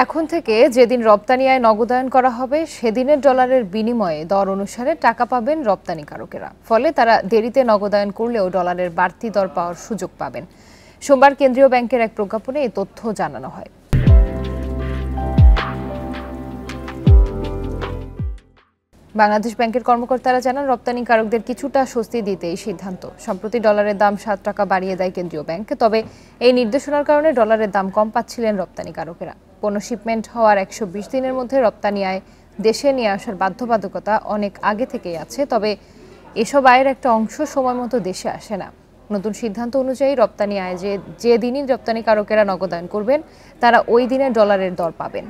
এখন থেকে যেদিন রপ্তানি আয় নগদায়ন করা হবে সেদিনের ডলারের বিনিময়ে দর অনুসারে টাকা পাবেন রপ্তানিকারকেরা। ফলে তারা দেরিতে নগদায়ন করলেও ডলারের বাড়তি দর পাওয়ার সুযোগ পাবেন। সোমবার কেন্দ্রীয় ব্যাংকের এক প্রজ্ঞাপনে এই তথ্য জানানো হয়। বাংলাদেশ ব্যাংকের কর্মকর্তারা জানান, রপ্তানিকারকদের কিছুটা স্বস্তি দিতে এই সিদ্ধান্ত। সম্প্রতি ডলারের দাম 7 টাকা বাড়িয়ে দেয় কেন্দ্রীয় ব্যাংক। তবে এই নির্দেশনার কারণে ডলারের দাম কম পাচ্ছিলেন রপ্তানিকারকেরা। পণ্য শিপমেন্ট হওয়ার 120 দিনের মধ্যে রপ্তানি আয় দেশে নিয়ে আসার বাধ্যবাধকতা অনেক আগে থেকেই আছে। তবে এসব আয়ের একটা অংশ সময় মতো দেশে আসে না। নতুন সিদ্ধান্ত অনুযায়ী রপ্তানি আয় যে দিনই রপ্তানিকারকেরা নগদায়ন করবেন, তারা ওই দিনে ডলারের দর পাবেন।